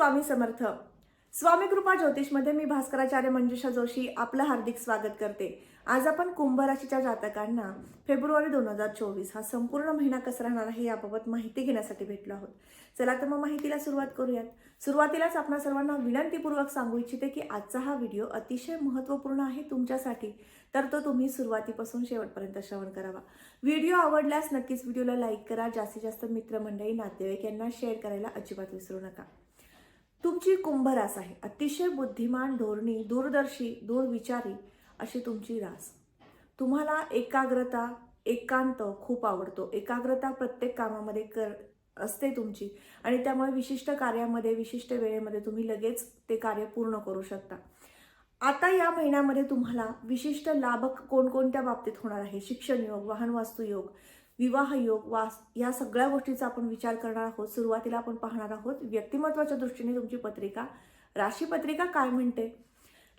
स्वामी समर्थ. स्वामी कृपा ज्योतिषमध्ये मी भास्कराचार्य मंजुषा जोशी आपलं हार्दिक स्वागत करते. आज आपण कुंभ राशीच्या जातकांना फेब्रुवारी 2024 हा संपूर्ण महिना कसा राहणार आहे याबाबत माहिती घेण्यासाठी भेटलो आहोत. चला तर मग माहितीला सुरुवात करूयात. सुरुवातीलाच आपणा सर्वांना विनंतीपूर्वक सांगू इच्छिते की आजचा हा व्हिडिओ अतिशय महत्त्वपूर्ण आहे तुमच्यासाठी, तर तो तुम्ही सुरुवातीपासून शेवटपर्यंत श्रवण करावा. व्हिडिओ आवडल्यास नक्कीच व्हिडिओला लाईक करा. जास्तीत जास्त मित्रमंडळी, नातेवाईक यांना शेअर करायला अजिबात विसरू नका. तुमची कुंभ रास आहे. अतिशय बुद्धिमान, धोरणी, दूरदर्शी, दूरविचारी अशी तुमची रास. तुम्हाला एकाग्रता, एकांत खूप आवडतो. एकाग्रता प्रत्येक कामामध्ये असते तुमची आणि त्यामुळे विशिष्ट कार्यामध्ये, विशिष्ट वेळेमध्ये तुम्ही लगेच ते कार्य पूर्ण करू शकता. आता या महिन्यामध्ये तुम्हाला विशिष्ट लाभ कोणकोणत्या बाबतीत होणार आहे? शिक्षण योग, वाहन वास्तू योग, विवाह योग, या सगळ्या गोष्टीचा आपण विचार करणार आहोत. सुरुवातीला आपण पाहणार आहोत व्यक्तिमत्वाच्या दृष्टीने तुमची पत्रिका, राशी पत्रिका काय म्हणते.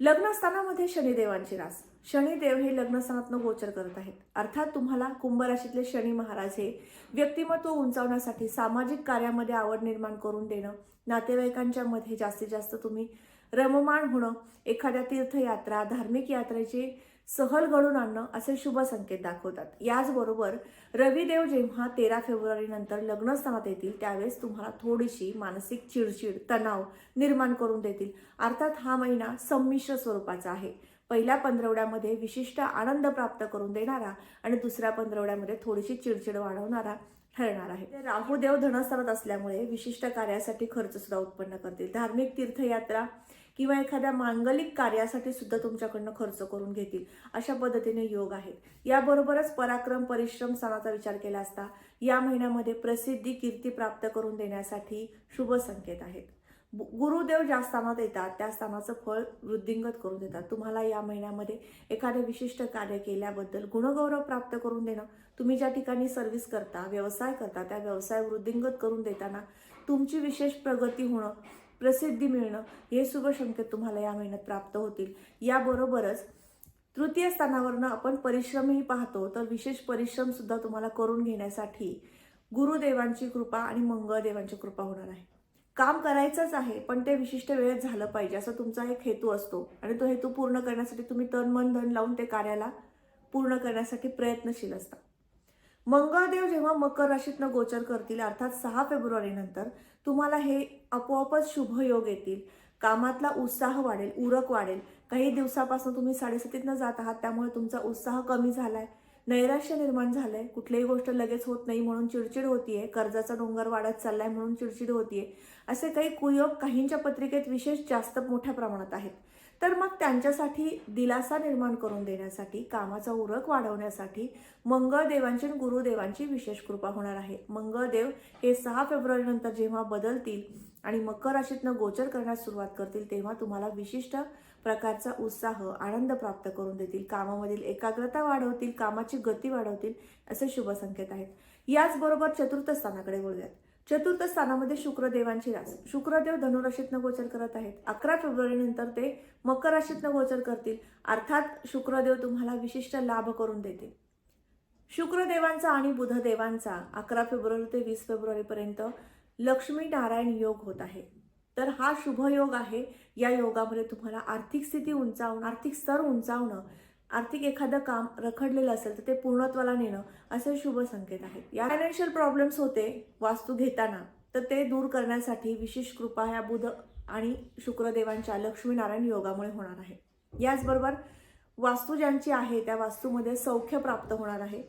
लग्नस्थानामध्ये शनिदेवांची रास. शनिदेव हे लग्नस्थानातून गोचर करत आहेत. अर्थात तुम्हाला कुंभ राशीतले शनी महाराज हे व्यक्तिमत्व उंचावण्यासाठी, सामाजिक कार्यामध्ये आवड निर्माण करून देणं, नातेवाईकांच्या मध्ये जास्तीत जास्त तुम्ही रममाण होणं, एखाद्या तीर्थयात्रा, धार्मिक यात्रेची सहल घडून आणणं असे शुभ संकेत दाखवतात. याचबरोबर रविदेव जेव्हा 13 फेब्रुवारी नंतर लग्नस्थानात येतील त्यावेळेस तुम्हाला थोडीशी मानसिक चिडचिड, तणाव निर्माण करून देतील. अर्थात हा महिना संमिश्र स्वरूपाचा आहे. पहिल्या पंधरवड्यामध्ये विशिष्ट आनंद प्राप्त करून देणारा आणि दुसऱ्या पंधरवड्यामध्ये थोडीशी चिडचिड वाढवणारा ठरणार आहे. राहुदेव धनस्थानात असल्यामुळे विशिष्ट कार्यासाठी खर्च सुद्धा उत्पन्न करतील. धार्मिक तीर्थयात्रा किंवा एखाद्या मांगलिक कार्यासाठी सुद्धा तुमच्याकडनं खर्च करून घेतील. अशा पद्धतीने योग आहेत. याबरोबरच पराक्रम, परिश्रम स्थानाचा विचार केला असता या महिन्यामध्ये प्रसिद्धी, कीर्ती प्राप्त करून देण्यासाठी शुभ संकेत आहेत. गुरुदेव ज्या स्थानात येतात त्या स्थानाचं फळ वृद्धिंगत करून देतात. तुम्हाला या महिन्यामध्ये एखादे विशिष्ट कार्य केल्याबद्दल गुणगौरव प्राप्त करून देणं, तुम्ही ज्या ठिकाणी सर्व्हिस करता, व्यवसाय करता, त्या व्यवसाय वृद्धिंगत करून देताना तुमची विशेष प्रगती होणं, प्रसिद्धी मिळणं हे शुभ संकेत तुम्हाला या महिन्यात प्राप्त होतील. याबरोबरच तृतीय स्थानावरनं आपण परिश्रमही पाहतो, तर विशेष परिश्रम सुद्धा तुम्हाला करून घेण्यासाठी गुरुदेवांची कृपा आणि मंगळदेवांची कृपा होणार आहे. काम करायचंच आहे पण ते विशिष्ट वेळेत झालं पाहिजे असा तुमचा एक हेतू असतो आणि तो हेतू पूर्ण करण्यासाठी तुम्ही तन मन धन लावून ते कार्याला पूर्ण करण्यासाठी प्रयत्नशील असता. मंगळदेव जेव्हा मकर राशीतनं गोचर करतील अर्थात 6 फेब्रुवारी नंतर तुम्हाला हे आपोआपच शुभ योग येतील. कामातला उत्साह वाढेल, उरक वाढेल. काही दिवसापासून तुम्ही 7:30 जात आहात त्यामुळे तुमचा उत्साह कमी झालाय, नैराश्य निर्माण झालंय, कुठलीही गोष्ट लगेच होत नाही म्हणून चिडचिड होतीये, कर्जाचा डोंगर वाढत चाललाय म्हणून चिडचिड होतीये. असे काही कुयोग काहींच्या पत्रिकेत विशेष जास्त मोठ्या प्रमाणात आहेत. तर मग त्यांच्यासाठी दिलासा निर्माण करून देण्यासाठी, कामाचा उरक वाढवण्यासाठी मंगळदेवांची आणि गुरुदेवांची विशेष कृपा होणार आहे. मंगळदेव हे 6 फेब्रुवारी नंतर जेव्हा बदलतील आणि मकर राशीतनं गोचर करण्यास सुरुवात करतील तेव्हा तुम्हाला विशिष्ट प्रकारचा उत्साह, आनंद प्राप्त करून देतील. कामामधील एकाग्रता वाढवतील, कामाची गती वाढवतील असे शुभ संकेत आहेत. याचबरोबर चतुर्थ स्थानाकडे वळूयात. चतुर्थ स्थानामध्ये शुक्रदेवांची रास. शुक्रदेव धनुराशीतनं गोचर करत आहेत. 11 फेब्रुवारी नंतर ते मकर राशीतनं गोचर करतील. अर्थात शुक्रदेव तुम्हाला विशिष्ट लाभ करून देतील. शुक्रदेवांचा आणि बुधदेवांचा 11 फेब्रुवारी ते 20 फेब्रुवारी पर्यंत लक्ष्मी नारायण योग होत आहे. तर हा शुभ योग आहे. या योगामध्ये तुम्हाला आर्थिक स्थिती उंचावणं, आर्थिक स्तर उंचावणं, आर्थिक एखादं काम रखडलेलं असेल तर ते पूर्णत्वाला नेणं असे शुभ संकेत आहेत. या फायनान्शियल प्रॉब्लेम्स होते वास्तू घेताना, तर ते दूर करण्यासाठी विशेष कृपा ह्या बुध आणि शुक्रदेवांच्या लक्ष्मीनारायण योगामुळे होणार आहे. याचबरोबर वास्तू ज्यांची आहे त्या वास्तूमध्ये सौख्य प्राप्त होणार आहे,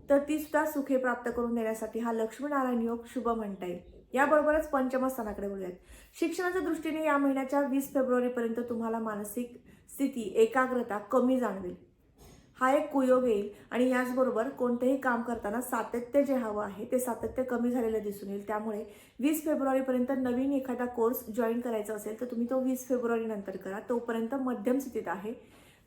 तर ती सुद्धा सुखे प्राप्त करून देण्यासाठी हा लक्ष्मीनारायण योग शुभ म्हणता येईल. याबरोबरच पंचम स्थानाकडे बोलूयात. शिक्षणाच्या दृष्टीने या महिन्याच्या 20 फेब्रुवारी पर्यंत तुम्हाला मानसिक स्थिती, एकाग्रता कमी जाणवेल. हा एक कुयोग येईल आणि याचबरोबर कोणतेही काम करताना सातत्य जे हवं आहे ते सातत्य कमी झालेलं दिसून येईल. त्यामुळे 20 फेब्रुवारी पर्यंत नवीन एखादा कोर्स जॉईन करायचा असेल तर तुम्ही तो 20 फेब्रुवारी नंतर करा. तोपर्यंत मध्यम स्थितीत आहे.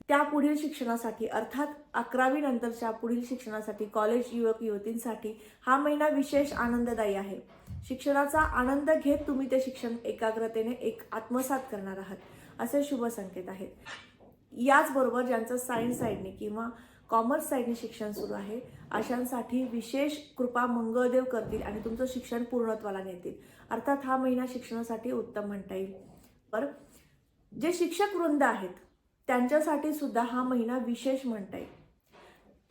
त्या पुढील शिक्षणासाठी अर्थात 11वी नंतरच्या पुढील शिक्षणासाठी, कॉलेज युवक युवतींसाठी हा महिना विशेष आनंददायी आहे. शिक्षणाचा आनंद घेत तुम्ही ते शिक्षण एकाग्रतेने आत्मसात करणार आहात असे शुभ संकेत आहेत. याचबरोबर ज्यांचं सायन्स साईडने किंवा कॉमर्स साईडने शिक्षण सुरू आहे अशांसाठी विशेष कृपा मंगळदेव करतील आणि तुमचं शिक्षण पूर्णत्वाला नेतील. अर्थात हा महिना शिक्षणासाठी उत्तम म्हणता येईल. पर जे शिक्षक वृंद आहेत त्यांच्यासाठी सुद्धा हा महिना विशेष म्हणता येईल.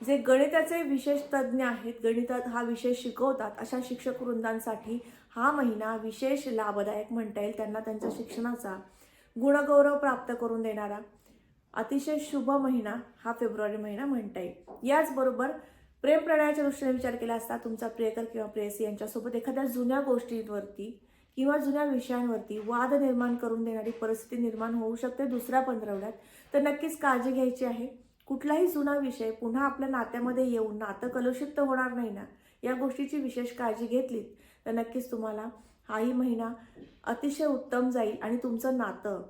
जे गणिताचे विशेष तज्ज्ञ आहेत, गणितात हा विषय शिकवतात, अशा शिक्षक वृंदांसाठी हा महिना विशेष लाभदायक म्हणता येईल. त्यांना त्यांच्या शिक्षणाचा गुणगौरव प्राप्त करून देणारा अतिशय शुभ महिना हा फेब्रुवारी महिना म्हणता येईल. याचबरोबर प्रेम प्रणयाच्या दृष्टीने विचार केला असता तुमचा प्रियकर किंवा प्रेयसी यांच्यासोबत एखाद्या जुन्या गोष्टींवरती किंवा जुन्या विषयांवरती वाद निर्माण करून देणारी परिस्थिती निर्माण होऊ शकते दुसऱ्या पंधरवड्यात. तर नक्कीच काळजी घ्यायची आहे. कुठलाही जुना विषय पुन्हा आपल्या नात्यामध्ये येऊन नातं कलुषित होणार नाही ना, या गोष्टीची विशेष काळजी घेतलीत तर नक्कीच तुम्हाला हाही महिना अतिशय उत्तम जाईल आणि तुमचं नातं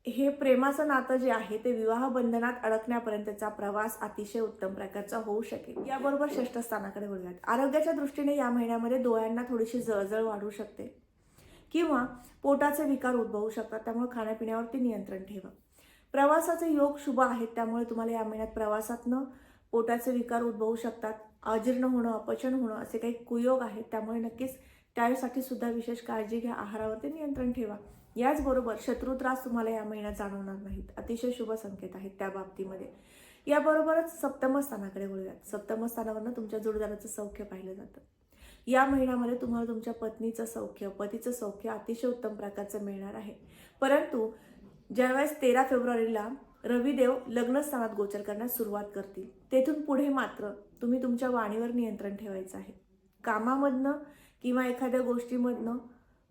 हे प्रेमाचं नातं जे आहे ते विवाह बंधनात अडकण्यापर्यंतचा प्रवास अतिशय उत्तम प्रकारचा होऊ शकेल. याबरोबर षष्ठ स्थानाकडे वळूयात. आरोग्याच्या दृष्टीने या महिन्यामध्ये डोळ्यांना थोडीशी जळजळ वाढू शकते किंवा पोटाचे विकार उद्भवू शकतात, त्यामुळे खाण्यापिण्यावरती नियंत्रण ठेवा. प्रवासाचे योग शुभ आहेत, त्यामुळे तुम्हाला या महिन्यात प्रवासातनं पोटाचे विकार उद्भवू शकतात. अजीर्ण होणं, अपचन होणं असे काही कुयोग आहेत, त्यामुळे नक्कीच त्यासाठी सुद्धा विशेष काळजी घ्या. आहारावरती नियंत्रण ठेवा. याचबरोबर शत्रुत्रास तुम्हाला या महिन्यात जाणवणार नाहीत. अतिशय शुभ संकेत आहेत त्या बाबतीमध्ये. याबरोबरच सप्तम स्थानाकडे वळूयात. सप्तम स्थानावरनं तुमच्या जोडीदाराचं सौख्य पाहिलं जातं. या महिन्यामध्ये तुम्हाला तुमच्या पत्नीचं सौख्य, पतीचं सौख्य अतिशय उत्तम प्रकारचं मिळणार आहे. परंतु ज्यावेळेस 13 फेब्रुवारीला रविदेव लग्नस्थानात गोचर करण्यास सुरुवात करतील, तेथून पुढे मात्र तुम्ही तुमच्या वाणीवर नियंत्रण ठेवायचं आहे. कामामधनं किंवा एखाद्या गोष्टीमधनं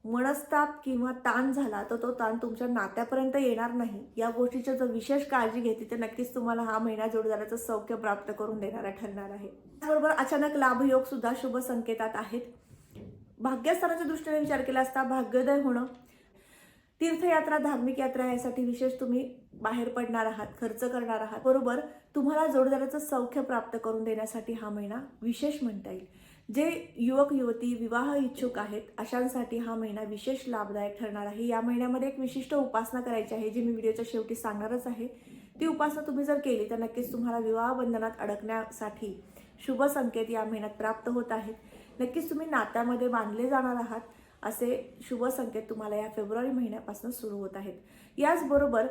मनस्ताप किंवा ताण झाला तर तो ताण तुमच्या नात्यापर्यंत येणार नाही. या गोष्टीची जर विशेष काळजी घेतली तर नक्कीच तुम्हाला हा महिना जोडीदाराचं सौख्य प्राप्त करून देणारा ठरणार आहे. त्याचबरोबर अचानक लाभयोग सुद्धा शुभ संकेतात आहेत. भाग्यस्थानाच्या दृष्टीने विचार केला असता भाग्योदय होणं, तीर्थयात्रा, धार्मिक यात्रा यासाठी विशेष तुम्ही बाहेर पडणार आहात, खर्च करणार आहात. बरोबर तुम्हाला जोडीदाराचं सौख्य प्राप्त करून देण्यासाठी हा महिना विशेष म्हणता येईल. जे युवक युवती विवाह इच्छुक आहेत अशांसाठी हा महिना विशेष लाभदायक ठरणार आहे. या महिन्यामध्ये एक विशिष्ट उपासना करायची आहे, जी मी व्हिडिओच्या शेवटी सांगणारच आहे. ती उपासना तुम्ही जर केली तर नक्कीच तुम्हाला विवाह बंधनात अडकण्यासाठी शुभ संकेत या महिन्यात प्राप्त होत आहेत. नक्कीच तुम्ही नात्यामध्ये बांधले जाणार आहात असे शुभ संकेत तुम्हाला या फेब्रुवारी महिन्यापासून सुरू होत आहेत. याचबरोबर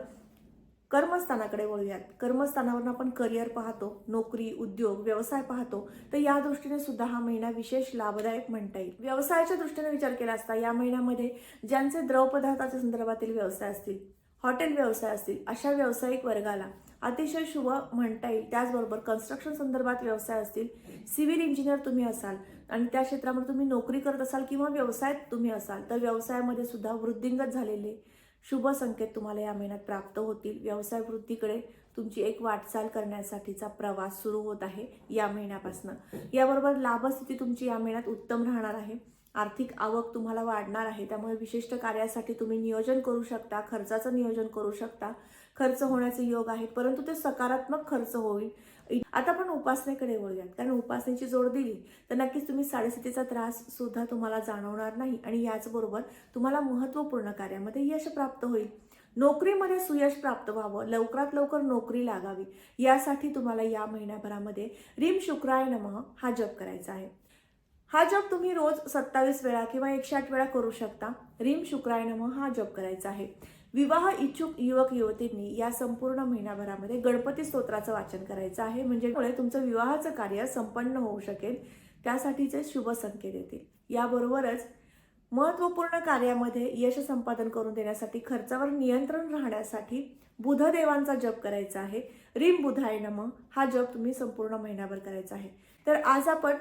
कर्मस्थानाकडे वळूयात. कर्मस्थानावरून आपण करिअर पाहतो, नोकरी, उद्योग, व्यवसाय पाहतो, तर या दृष्टीने सुद्धा हा महिना विशेष लाभदायक म्हणता येईल. व्यवसायाच्या दृष्टीने विचार केला असता या महिन्यामध्ये ज्यांचे द्रवपदार्थाच्या संदर्भातील व्यवसाय असतील, हॉटेल व्यवसाय असतील, अशा व्यावसायिक वर्गाला अतिशय शुभ म्हणता येईल. त्याचबरोबर कन्स्ट्रक्शन संदर्भात व्यवसाय असतील, सिव्हिल इंजिनियर तुम्ही असाल आणि त्या क्षेत्रामध्ये तुम्ही नोकरी करत असाल किंवा व्यवसायात तुम्ही असाल तर व्यवसायामध्ये सुद्धा वृद्धिंगत झालेले शुभ संकेत तुम्हाला या महिन्यात प्राप्त होतील. व्यवसाय वृद्धीकडे तुमची एक वाटचाल करण्यासाठीचा प्रवास सुरू होत आहे या महिन्यापासून. याबरोबर लाभस्थिती तुमची या महिन्यात उत्तम राहणार आहे. आर्थिक आवक तुम्हाला वाढणार आहे, त्यामुळे विशिष्ट कार्यासाठी तुम्ही नियोजन करू शकता, खर्चाचं नियोजन करू शकता. खर्च होण्याचे योग आहेत, परंतु ते सकारात्मक खर्च होईल. आता आपण उपासनेकडे वळूयात, कारण उपासनेची जोड दिली तर नक्कीच तुम्ही साडेसातीचा त्रास सुद्धा तुम्हाला जाणवणार नाही आणि याचबरोबर तुम्हाला महत्त्वपूर्ण कार्यामध्ये यश प्राप्त होईल. नोकरीमध्ये सुयश प्राप्त व्हावं, लवकरात लवकर नोकरी लागावी, यासाठी तुम्हाला या महिन्याभरामध्ये रीम शुक्राय नमः हा जप करायचा आहे. हा जप तुम्ही रोज 27 वेळा किंवा 108 वेळा करू शकता. रीम शुक्राय नमः हा जप करायचा आहे. विवाह इच्छुक युवक युवतींनी या संपूर्ण महिन्याभरामध्ये गणपती स्तोत्राचं वाचन करायचं आहे, म्हणजे तुमचं विवाहाचं कार्य संपन्न होऊ शकेल, त्यासाठीचे शुभ संकेत येतील. याबरोबरच महत्त्वपूर्ण कार्यामध्ये यश संपादन करून देण्यासाठी, खर्चावर नियंत्रण राहण्यासाठी बुधदेवांचा जप करायचा आहे. रीम बुधाय नमः हा जप तुम्ही संपूर्ण महिनाभर करायचा आहे. तर आज आपण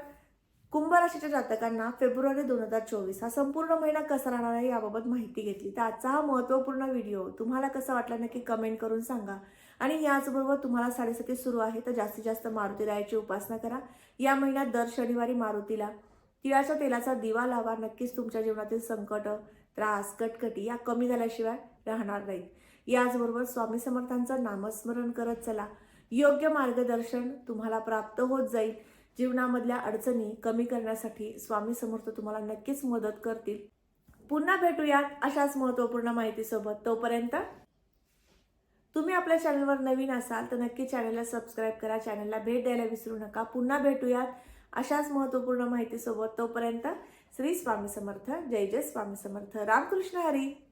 कुंभ राशीच्या जातकांना फेब्रुवारी 2024 हा संपूर्ण महिना कसा राहणार आहे याबाबत माहिती घेतली. तर आजचा हा महत्त्वपूर्ण व्हिडिओ तुम्हाला कसा वाटला नक्की कमेंट करून सांगा. आणि याचबरोबर तुम्हाला साडेसाती सुरू आहे तर जास्तीत जास्त मारुतीरायाची उपासना करा. या महिन्यात दर शनिवारी मारुतीला तिळाच्या तेलाचा दिवा लावा. नक्कीच तुमच्या जीवनातील संकट, त्रास, कटकटी या कमी झाल्याशिवाय राहणार नाहीत. याचबरोबर स्वामी समर्थांचं नामस्मरण करत चला. योग्य मार्गदर्शन तुम्हाला प्राप्त होत जाईल. जीवनामधल्या अडचणी कमी करण्यासाठी स्वामी समर्थ तुम्हाला नक्कीच मदत करतील. पुन्हा भेटूयात अशाच महत्त्वपूर्ण माहितीसोबत. तोपर्यंत तुम्ही आपल्या चॅनलवर नवीन असाल तर नक्की चॅनलला सबस्क्राईब करा, चॅनलला भेट द्यायला विसरू नका. पुन्हा भेटूयात अशाच महत्त्वपूर्ण माहितीसोबत. तोपर्यंत श्री स्वामी समर्थ. जय जय स्वामी समर्थ. रामकृष्ण हरी.